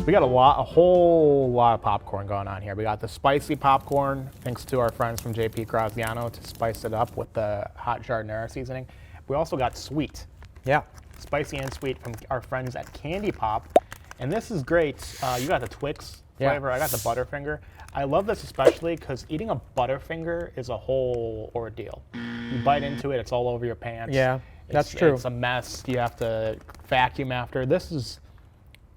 We got a whole lot of popcorn going on here. We got the spicy popcorn, thanks to our friends from JP Graziano to spice it up with the hot giardiniera seasoning. We also got sweet. Yeah. Spicy and sweet from our friends at Candy Pop. And this is great. You got the Twix flavor. I got the Butterfinger. I love this especially because eating a Butterfinger is a whole ordeal. You bite into it, it's all over your pants. Yeah, that's true. It's a mess. You have to vacuum after. This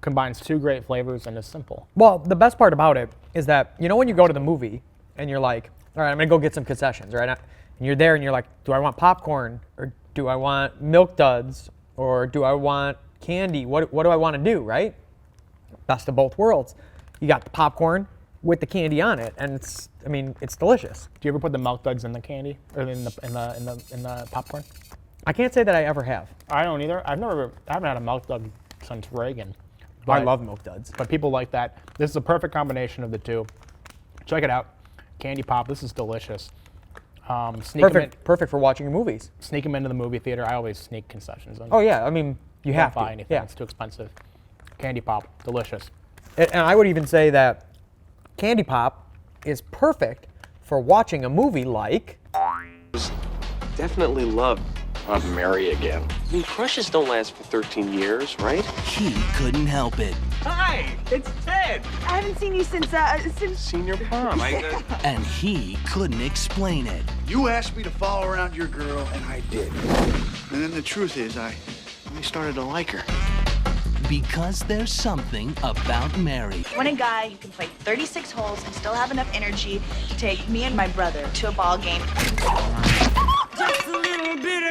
combines two great flavors and is simple. Well, the best part about it is that, you know, when you go to the movie and you're like, all right, I'm going to go get some concessions, right? And you're there and you're like, do I want popcorn or do I want Milk Duds or do I want candy? What do I want to do, right? Best of both worlds. You got the popcorn with the candy on it, and it's delicious. Do you ever put the Milk Duds in the candy or in the popcorn? I can't say that I ever have. I don't either. I haven't had a Milk Dud since Reagan. I love Milk Duds. But people like that. This is a perfect combination of the two. Check it out. Candy Pop. This is delicious. Perfect for watching movies. Sneak them into the movie theater. I always sneak concessions in. Oh yeah, I mean you have to. Don't buy anything. Yeah. It's too expensive. Candy Pop. Delicious. And I would even say that Candy Pop is perfect for watching a movie like... Definitely love Aunt Mary again. I mean, crushes don't last for 13 years, right? He couldn't help it. Hi, it's Ted. I haven't seen you since Senior prom. And he couldn't explain it. You asked me to follow around your girl, and I did. And then the truth is, I started to like her. Because there's something about Mary. I want a guy who can play 36 holes and still have enough energy to take me and my brother to a ball game.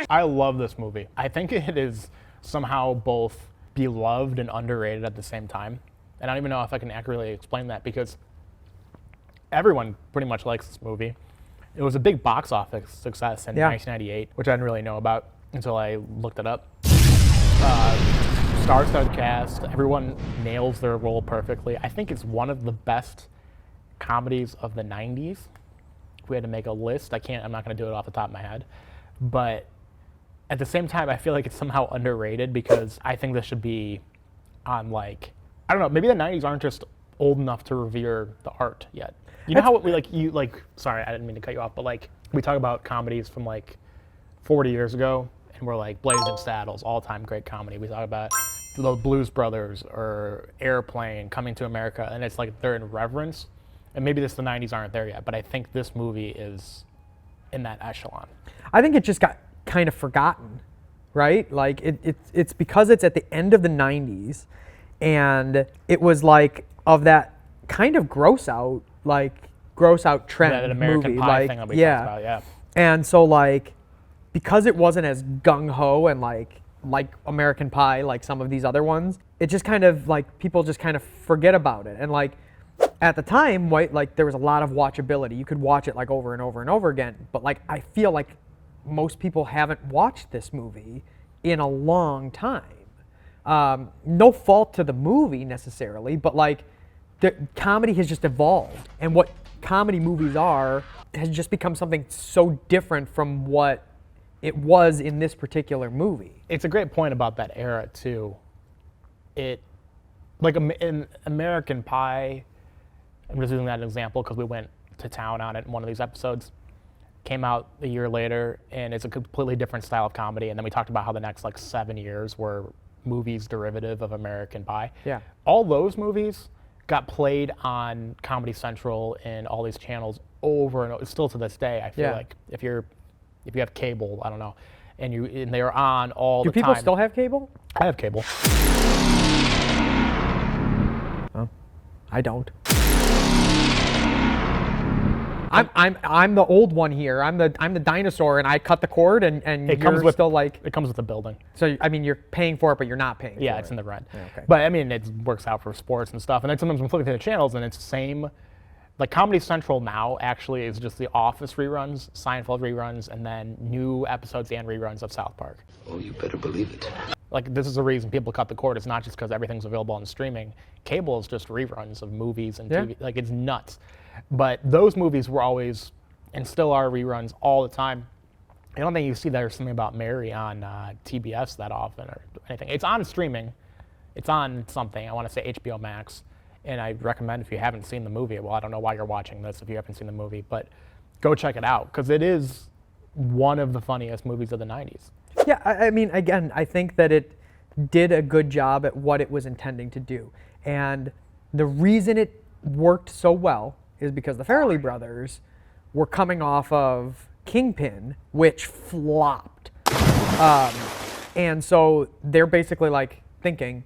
I love this movie. I think it is somehow both beloved and underrated at the same time. And I don't even know if I can accurately explain that because everyone pretty much likes this movie. It was a big box office success in 1998, which I didn't really know about until I looked it up. Star-studded cast. Everyone nails their role perfectly. I think it's one of the best comedies of the 90s. If we had to make a list, I'm not going to do it off the top of my head. But at the same time, I feel like it's somehow underrated because I think this should be on I don't know, maybe the 90s aren't just old enough to revere the art yet. You know how sorry, I didn't mean to cut you off, but we talk about comedies from 40 years ago and we're like Blazing Saddles, all-time great comedy. We talk about the Blues Brothers or Airplane, Coming to America, and it's like they're in reverence. And maybe the 90s aren't there yet, but I think this movie is in that echelon. I think it just got kind of forgotten, right? It's because it's at the end of the 90s, and it was of that kind of gross out trend that American movie. Pie thing that we talked about, yeah. And so because it wasn't as gung-ho and like American Pie, like some of these other ones, it just kind of people just kind of forget about it. And at the time, there was a lot of watchability. You could watch it over and over and over again. But I feel like most people haven't watched this movie in a long time. No fault to the movie necessarily, but the comedy has just evolved. And what comedy movies are has just become something so different from what it was in this particular movie. It's a great point about that era too. In American Pie, I'm just using that as an example because we went to town on it in one of these episodes, came out a year later, and it's a completely different style of comedy. And then we talked about how the next 7 years were movies derivative of American Pie. Yeah. All those movies got played on Comedy Central and all these channels over and over. Still to this day, I feel like if you have cable, I don't know, and they are on all the time. Do people still have cable? I have cable. Oh, I don't. I'm the old one here. I'm the dinosaur, and I cut the cord, and It comes with the building. So you're paying for it, but you're not paying for it. Yeah, it's in the rent. Yeah, okay. But it works out for sports and stuff. And then sometimes I'm flipping through the channels, and it's the same. Comedy Central now actually is just The Office reruns, Seinfeld reruns, and then new episodes and reruns of South Park. Oh, you better believe it. This is the reason people cut the cord. It's not just because everything's available on streaming. Cable is just reruns of movies and TV. It's nuts. But those movies were always, and still are, reruns all the time. I don't think you see there's something about Mary on TBS that often or anything. It's on streaming. It's on something. I want to say HBO Max. And I recommend, if you haven't seen the movie, well, I don't know why you're watching this if you haven't seen the movie, but go check it out, because it is one of the funniest movies of the 90s. Yeah, I mean, again, I think that it did a good job at what it was intending to do. And the reason it worked so well is because the Farrelly brothers were coming off of Kingpin, which flopped. And so they're basically like thinking,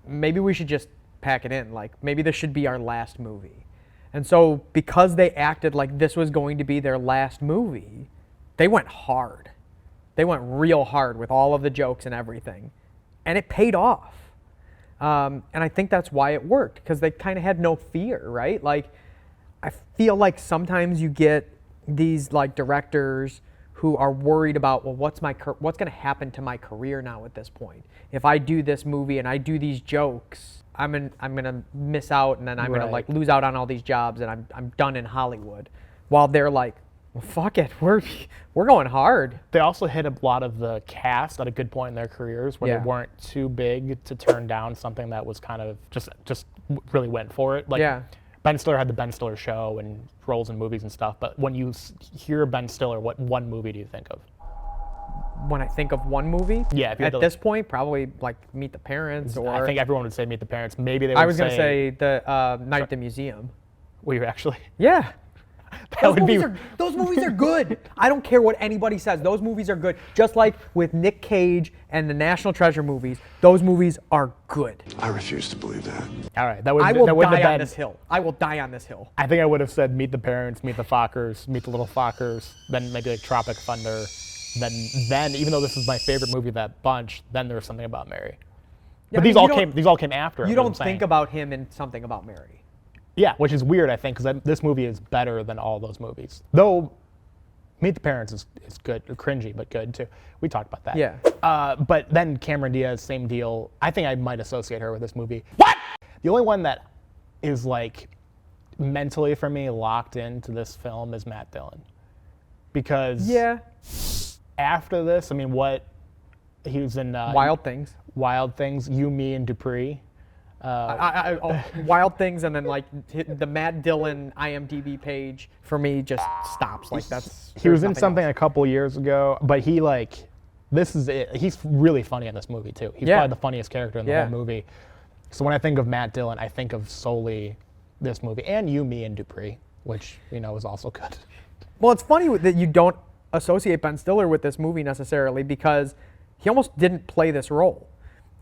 maybe we should just pack it in. Like, maybe this should be our last movie. And so because they acted like this was going to be their last movie, they went hard. They went real hard with all of the jokes and everything. And it paid off. And I think that's why it worked, because they kind of had no fear, right? Like, I feel like sometimes you get these like directors who are worried about, well, what's going to happen to my career now at this point? If I do this movie and I do these jokes, I'm gonna miss out, and then I'm gonna like lose out on all these jobs, and I'm done in Hollywood. While they're like, well, fuck it, we're going hard. They also hit a lot of the cast at a good point in their careers, where they weren't too big to turn down something that was kind of just really went for it. Like, Ben Stiller had the Ben Stiller Show and roles in movies and stuff, but when you hear Ben Stiller, what one movie do you think of? When I think of one movie, at this point, probably like Meet the Parents, or I think everyone would say Meet the Parents. Maybe they would say... I was going to say the Night at the Museum. Were you actually? Yeah. Those movies are good. I don't care what anybody says. Those movies are good. Just like with Nick Cage and the National Treasure movies, those movies are good. I refuse to believe that. All right, I will die on this hill. I will die on this hill. I think I would have said Meet the Parents, Meet the Fockers, Meet the Little Fockers, then maybe like Tropic Thunder. Then even though this is my favorite movie of that bunch, then there was Something About Mary. Yeah, but these all came after. You don't think about him in Something About Mary. Yeah, which is weird, I think, because this movie is better than all those movies. Though Meet the Parents is good, cringy, but good too. We talked about that. Yeah. But then Cameron Diaz, same deal. I think I might associate her with this movie. What? The only one that is like mentally for me locked into this film is Matt Dillon. Because after this, I mean, he was in Wild Things. Wild Things, You, Me, and Dupree. Wild Things, and then like the Matt Dillon IMDb page for me just stops. Like he was in something a couple years ago, but this is it. He's really funny in this movie too. He's probably the funniest character in the whole movie. So when I think of Matt Dillon, I think of solely this movie and You, Me, and Dupree, which is also good. Well, it's funny that you don't associate Ben Stiller with this movie necessarily, because he almost didn't play this role.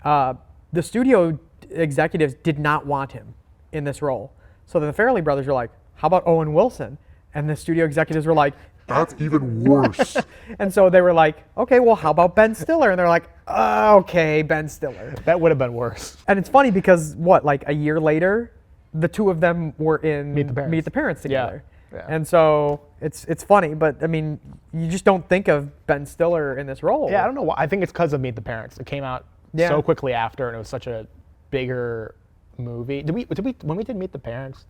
The studio executives did not want him in this role. So the Farrelly brothers were like, how about Owen Wilson? And the studio executives were like, That's even worse. And so they were like, okay, well, how about Ben Stiller? And they're like, okay, Ben Stiller. That would have been worse. And it's funny because like a year later, the two of them were in Meet the Parents, together. Yeah. And so it's funny, but I mean, you just don't think of Ben Stiller in this role. Yeah, I don't know why. I think it's because of Meet the Parents. It came out so quickly after, and it was such a bigger movie. Did we when we did Meet the Parents,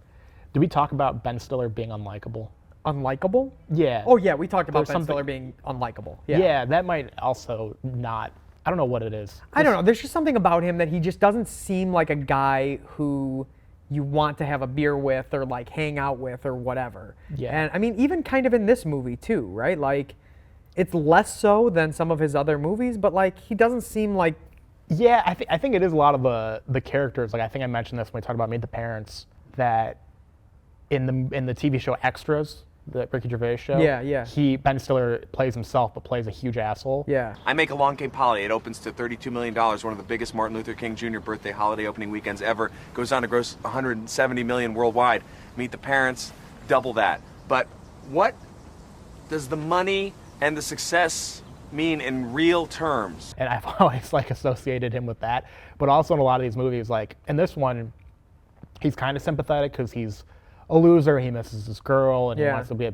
did we talk about Ben Stiller being unlikable? Unlikable? Yeah. Oh yeah, we talked about Ben Stiller being unlikable. Yeah, that might also not. I don't know what it is. I don't know. There's just something about him that he just doesn't seem like a guy who you want to have a beer with or like hang out with or whatever. Yeah. And I mean, even kind of in this movie too, right? Like, it's less so than some of his other movies, but like he doesn't seem like. Yeah, I think it is a lot of the characters. Like I think I mentioned this when we talked about Meet the Parents, that in the TV show Extras, the Ricky Gervais show. Yeah. Ben Stiller plays himself, but plays a huge asshole. Yeah. I Make Along Came Polly. It opens to $32 million, one of the biggest Martin Luther King Jr. birthday holiday opening weekends ever. Goes on to gross $170 million worldwide. Meet the Parents, double that. But what does the money and the success mean in real terms? And I've always like associated him with that, but also in a lot of these movies, like in this one, he's kind of sympathetic because he's a loser, he misses his girl, and he wants to be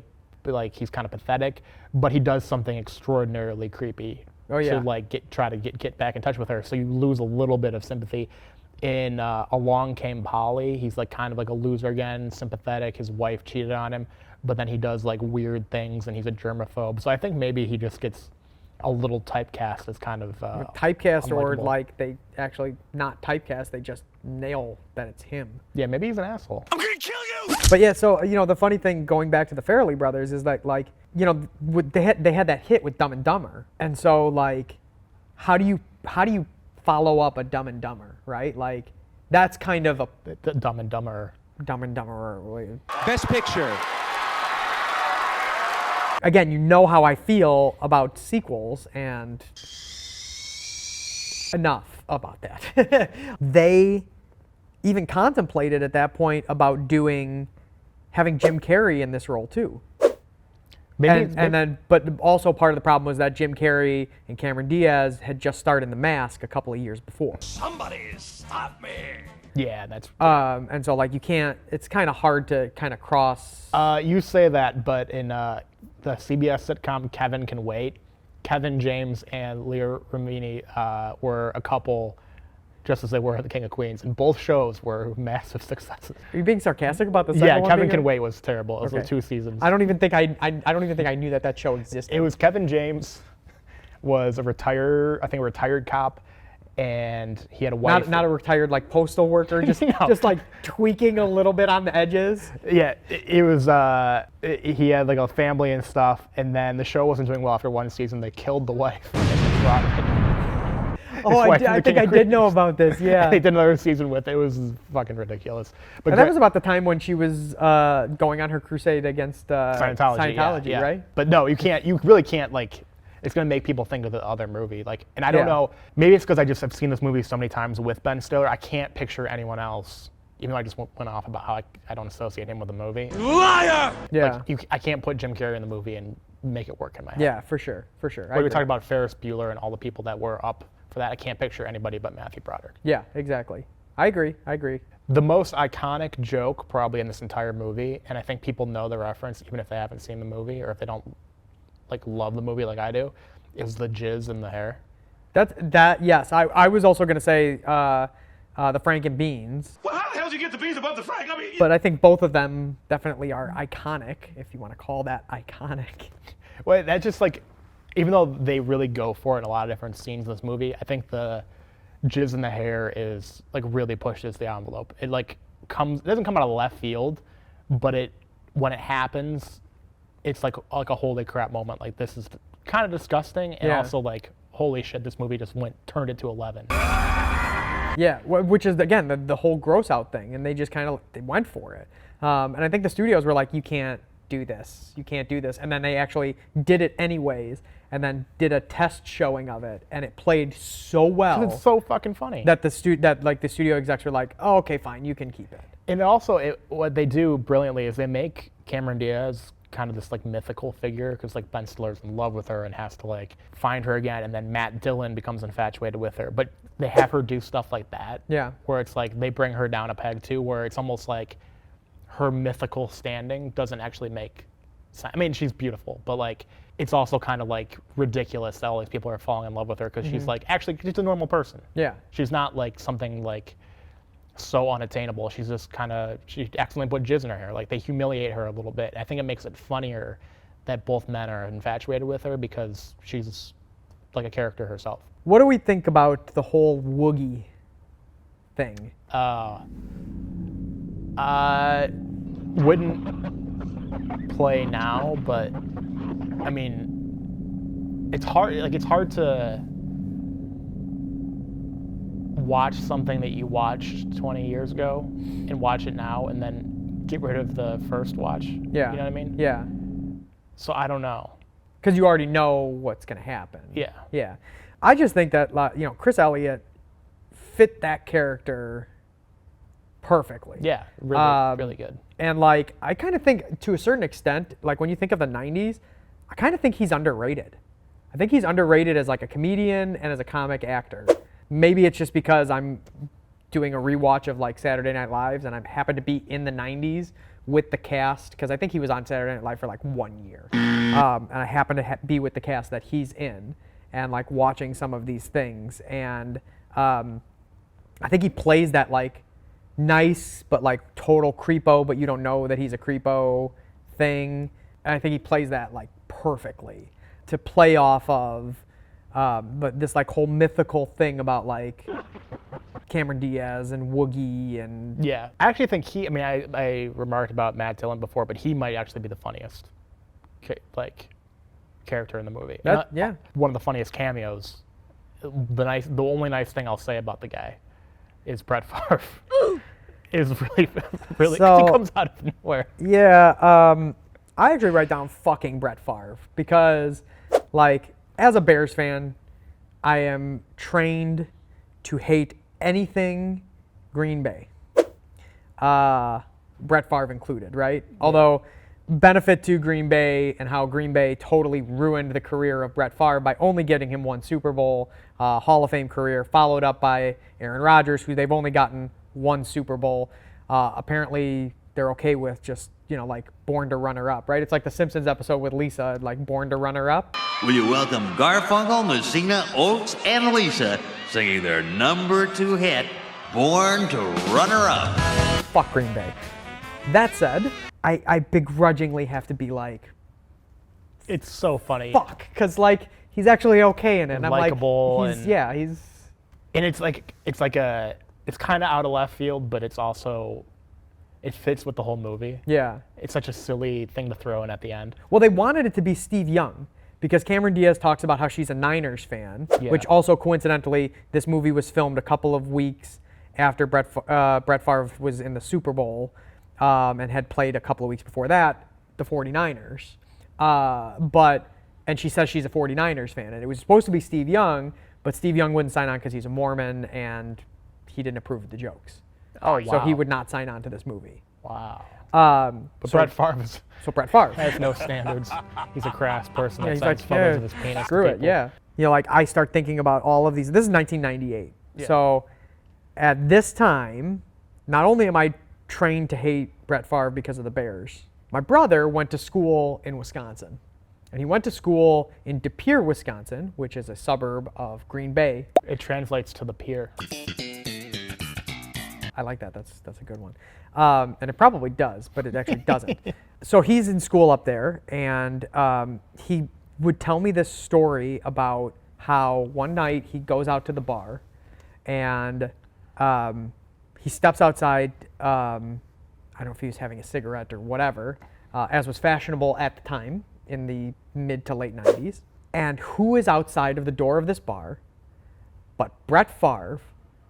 he's kind of pathetic, but he does something extraordinarily creepy to like try to get back in touch with her. So you lose a little bit of sympathy. In Along Came Polly, he's like kind of like a loser again, sympathetic. His wife cheated on him, but then he does like weird things, and he's a germaphobe. So I think maybe he just gets a little typecast is kind of Typecast, or unlikable. like they actually not typecast, they just nail that it's him. Yeah, maybe he's an asshole. But yeah, so the funny thing going back to the Farrelly brothers is that like they had that hit with Dumb and Dumber, and so like how do you follow up a Dumb and Dumber, right? Like that's kind of a The Dumb and Dumber. Dumb and Dumber. Best Picture. Again, you know how I feel about sequels, and enough about that. They even contemplated at that point about having Jim Carrey in this role too. But also part of the problem was that Jim Carrey and Cameron Diaz had just starred in The Mask a couple of years before. Somebody stop me. Yeah, that's. And so like you can't. It's kind of hard to kind of cross. You say that, but in the CBS sitcom Kevin Can Wait, Kevin James and Leah Remini were a couple, just as they were at The King of Queens, and both shows were massive successes. Are you being sarcastic about the second Yeah, one Kevin being Can a- Wait was terrible. It was Okay. like 2 seasons. I don't even think I knew that show existed. It was Kevin James was a retired cop, and he had a wife. not a retired like postal worker, just No. just like tweaking a little bit on the edges. Yeah, it was. He had like a family and stuff, and then the show wasn't doing well after 1 season. They killed the wife. And then brought Oh, his wife I to The think King I of did know Queens. about this. Yeah. They did another season with it. It was fucking ridiculous. But And that was about the time when she was going on her crusade against Scientology, yeah. right? But no, you can't. You really can't like. It's gonna make people think of the other movie. Like, and I don't Yeah. know. Maybe it's because I just have seen this movie so many times with Ben Stiller. I can't picture anyone else. Even though I just went off about how I don't associate him with the movie. Liar! Yeah. I can't put Jim Carrey in the movie and make it work in my head. Yeah, for sure. I Like we agree. talked about Ferris Bueller and all the people that were up for that. I can't picture anybody but Matthew Broderick. Yeah, exactly. I agree. The most iconic joke probably in this entire movie, and I think people know the reference even if they haven't seen the movie or if they don't like love the movie like I do, is the jizz in the hair. Yes, I was also gonna say the Frank and Beans, Well, how the hell did you get the beans above the Frank? I mean, but I think both of them definitely are iconic, if you want to call that iconic. Well, that's just like, even though they really go for it in a lot of different scenes in this movie, I think the jizz in the hair is like really pushes the envelope. It like it doesn't come out of left field, but when it happens, it's like a holy crap moment. Like, this is kind of disgusting, and Yeah. also like, holy shit, this movie just turned it to 11. Yeah, which is again the whole gross out thing, and they just they went for it. And I think the studios were like, you can't do this, and then they actually did it anyways, and then did a test showing of it, and it played so well It's so fucking funny. that the studio execs were like, oh, okay, fine, you can keep it. And also, what they do brilliantly is they make Cameron Diaz kind of this like mythical figure, because like Ben Stiller's in love with her and has to like find her again, and then Matt Dillon becomes infatuated with her. But they have her do stuff like that, Yeah. where it's like they bring her down a peg too, where it's almost like her mythical standing doesn't actually make sense. I mean, she's beautiful, but like it's also kind of like ridiculous that all these people are falling in love with her because she's like actually she's a normal person. Yeah. She's not like something like so unattainable. She's just she accidentally put jizz in her hair. Like, they humiliate her a little bit. I think it makes it funnier that both men are infatuated with her because she's like a character herself. What do we think about the whole Woogie thing? Wouldn't play now, but I mean, it's hard. Like, it's hard to watch something that you watched 20 years ago and watch it now and then get rid of the first watch. Yeah. You know what I mean? Yeah. So I don't know. Because you already know what's going to happen. Yeah. Yeah. I just think that, Chris Elliott fit that character perfectly. Yeah. Really, really good. And, I kind of think, to a certain extent, when you think of the 90s, I kind of think he's underrated. I think he's underrated as, a comedian and as a comic actor. Maybe it's just because I'm doing a rewatch of Saturday Night Lives and I happen to be in the 90s with the cast, because I think he was on Saturday Night Live for 1 year. And I happen to be with the cast that he's in and watching some of these things. And I think he plays that nice but total creepo, but you don't know that he's a creepo thing. And I think he plays that perfectly to play off of But this like whole mythical thing about like Cameron Diaz and Woogie and Yeah, I actually think he. I mean, I remarked about Matt Dillon before, but he might actually be the funniest, character in the movie. yeah. One of the funniest cameos. The only nice thing I'll say about the guy is Brett Favre. Is really So- he comes out of nowhere. Yeah, I actually write down fucking Brett Favre because, like, as a Bears fan, I am trained to hate anything Green Bay. Brett Favre included, right? Although, benefit to Green Bay and how Green Bay totally ruined the career of Brett Favre by only getting him one Super Bowl, Hall of Fame career, followed up by Aaron Rodgers, who they've only gotten one Super Bowl. Apparently, they're okay with just, like Born to Runner Up, right? It's like the Simpsons episode with Lisa, like Born to Runner Up. Will you welcome Garfunkel, Messina, Oates, and Lisa singing their #2 hit, Born to Runner Up. Fuck Green Bay. That said, I begrudgingly have to be like, It's so funny. fuck, because like he's actually okay in it. And I'm Likeable like, he's And it's kind of out of left field, but it's also, it fits with the whole movie. yeah. It's such a silly thing to throw in at the end. Well, they wanted it to be Steve Young because Cameron Diaz talks about how she's a Niners fan, Yeah. which also coincidentally, this movie was filmed a couple of weeks after Brett Favre was in the Super Bowl and had played a couple of weeks before that, the 49ers. And she says she's a 49ers fan, and it was supposed to be Steve Young, but Steve Young wouldn't sign on because he's a Mormon and he didn't approve of the jokes. Oh, So he wow. would not sign on to this movie. Wow. But Brett Favre So Brett Favre. has no standards. He's a crass person Yeah, that he's sends like, photos yeah, of his penis. screw to it, people. yeah. Like I start thinking about all of these. This is 1998. Yeah. So at this time, not only am I trained to hate Brett Favre because of the Bears, my brother went to school in Wisconsin. And he went to school in De Pere, Wisconsin, which is a suburb of Green Bay. It translates to the pier. I like that. That's a good one. And it probably does, but it actually doesn't. So he's in school up there, and he would tell me this story about how one night he goes out to the bar, and he steps outside. I don't know if he was having a cigarette or whatever, as was fashionable at the time in the mid to late 90s. And who is outside of the door of this bar but Brett Favre,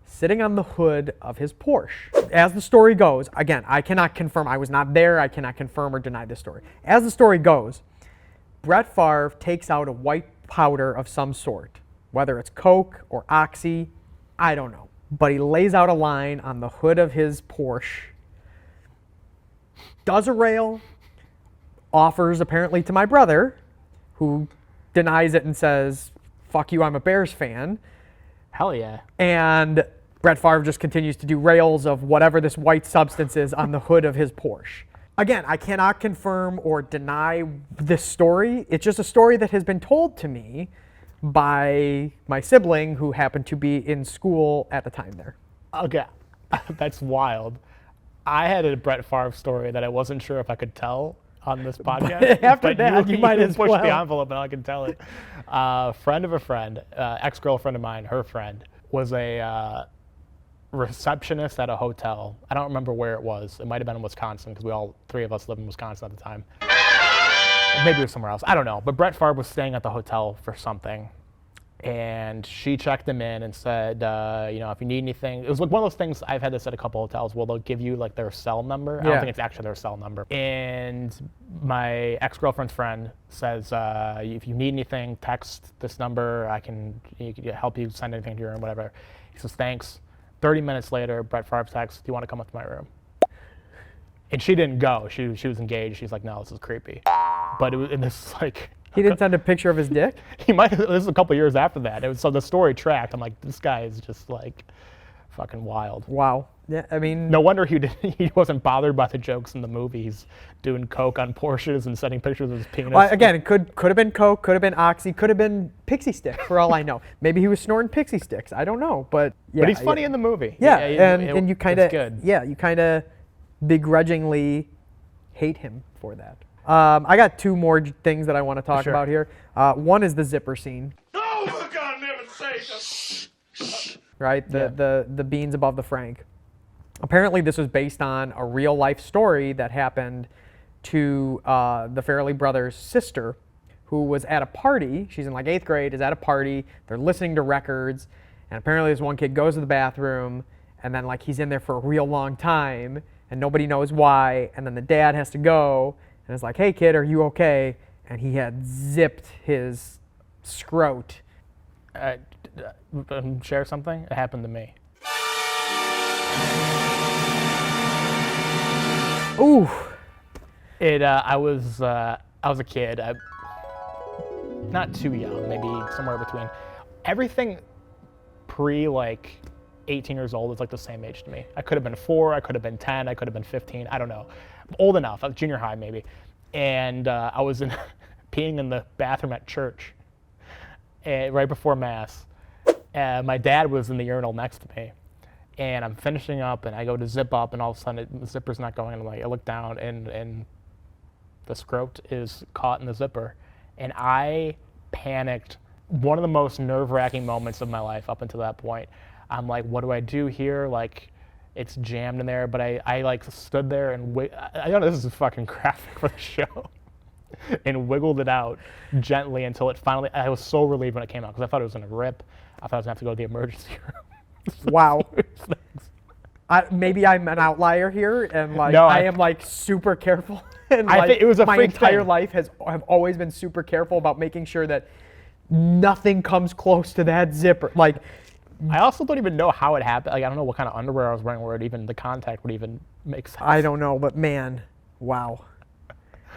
sitting on the hood of his Porsche. As the story goes, again, I cannot confirm, I was not there, I cannot confirm or deny this story. As the story goes, Brett Favre takes out a white powder of some sort, whether it's Coke or Oxy, I don't know. But he lays out a line on the hood of his Porsche, does a rail, offers apparently to my brother, who denies it and says, fuck you, I'm a Bears fan. Hell yeah. And Brett Favre just continues to do rails of whatever this white substance is on the hood of his Porsche. Again, I cannot confirm or deny this story. It's just a story that has been told to me by my sibling who happened to be in school at the time there. Okay. That's wild. I had a Brett Favre story that I wasn't sure if I could tell on this podcast. After but that, you might as pushed well. the envelope and I can tell it. Friend of a friend, ex-girlfriend of mine, her friend, was a receptionist at a hotel. I don't remember where it was. It might have been in Wisconsin because three of us lived in Wisconsin at the time. Maybe it was somewhere else. I don't know. But Brett Favre was staying at the hotel for something. And she checked him in and said, if you need anything, it was like one of those things, I've had this at a couple hotels where they'll give you like their cell number. I don't Yeah. think it's actually their cell number. And my ex-girlfriend's friend says, if you need anything, text this number. I can help you send anything to your room, whatever. He says, thanks. 30 minutes later, Brett Favre texts, do you want to come up to my room? And she didn't go. She was engaged. She's like, no, this is creepy. But it was, and this is like, He didn't send a picture of his dick? he might have, this is a couple years after that. So the story tracked. I'm like, this guy is just like fucking wild. Wow. Yeah, I mean, No wonder he wasn't bothered by the jokes in the movie. He's doing coke on Porsches and sending pictures of his penis. well, again, it could have been Coke, could have been Oxy, could have been Pixie Stick, for all I know. Maybe he was snorting Pixie Sticks. I don't know, but yeah. But he's funny in the movie. Yeah, and you kind it's good. of you kind of begrudgingly hate him for that. I got two more things that I want to talk Sure. about here. One is the zipper scene. Oh my God! sake. Right? The beans above the frank. Apparently, this was based on a real life story that happened to the Farrelly brothers' sister, who was at a party. She's in like 8th grade, is at a party. They're listening to records. And apparently, this one kid goes to the bathroom, and then like he's in there for a real long time, and nobody knows why. And then the dad has to go, and it's like, hey kid, are you okay? And he had zipped his scrot. Share something? It happened to me. Ooh. I was a kid, not too young, maybe somewhere between. Everything pre like 18 years old is like the same age to me. I could have been 4, I could have been 10, I could have been 15. I don't know. I'm old enough. I was junior high maybe, and I was peeing in the bathroom at church, right before mass. My dad was in the urinal next to me. And I'm finishing up, and I go to zip up, and all of a sudden the zipper's not going. And I look down, and the scrot is caught in the zipper, and I panicked. One of the most nerve-wracking moments of my life up until that point. I'm like, what do I do here? Like, it's jammed in there, but I like stood there and I don't know, this is fucking graphic for the show, and wiggled it out gently until it finally. I was so relieved when it came out because I thought it was gonna rip. I thought I was gonna have to go to the emergency room. Wow. Maybe I'm an outlier here, and like No, I am like super careful. And I like, think it was a my freak entire thing. life I've always been super careful about making sure that nothing comes close to that zipper. Like, I also don't even know how it happened. Like, I don't know what kind of underwear I was wearing where it even the contact would even make sense. I don't know, but man, wow.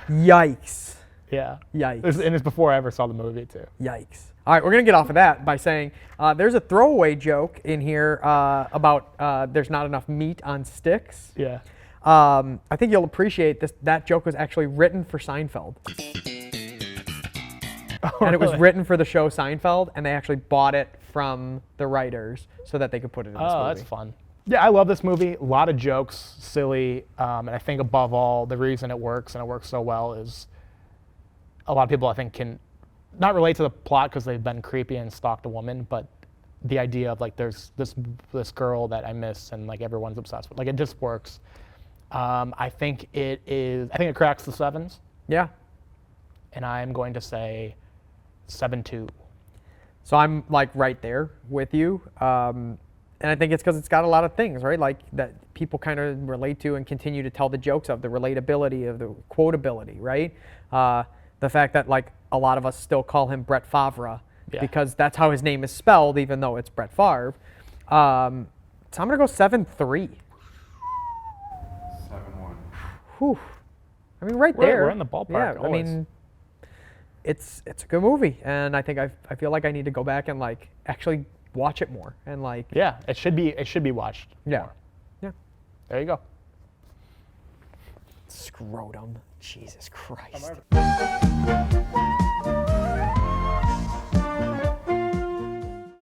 Yikes. Yeah. Yikes. And it's before I ever saw the movie too. Yikes. All right, we're going to get off of that by saying there's a throwaway joke in here about there's not enough meat on sticks. Yeah. I think you'll appreciate this. That joke was actually written for Seinfeld. And it was written for the show Seinfeld, and they actually bought it from the writers so that they could put it in this movie. Oh, that's fun. Yeah, I love this movie. A lot of jokes, silly, and I think above all, the reason it works and it works so well is a lot of people I think can not relate to the plot because they've been creepy and stalked a woman, but the idea of like there's this girl that I miss and like everyone's obsessed with. Like it just works. I think it cracks the 7s. Yeah. And I'm going to say 7.2. So I'm like right there with you. And I think it's because it's got a lot of things, right? Like that people kind of relate to and continue to tell the jokes of, the relatability of, the quotability, right? The fact that like a lot of us still call him Brett Favre because that's how his name is spelled, even though it's Brett Favre. So I'm going to go 7.3. 7-1. Whew. I mean, right there. We're in the ballpark. Yeah, always. I mean, it's a good movie, and I think I feel like I need to go back and like actually watch it more and like. Yeah, it should be watched. Yeah. More. Yeah. There you go. Scrotum. Jesus Christ.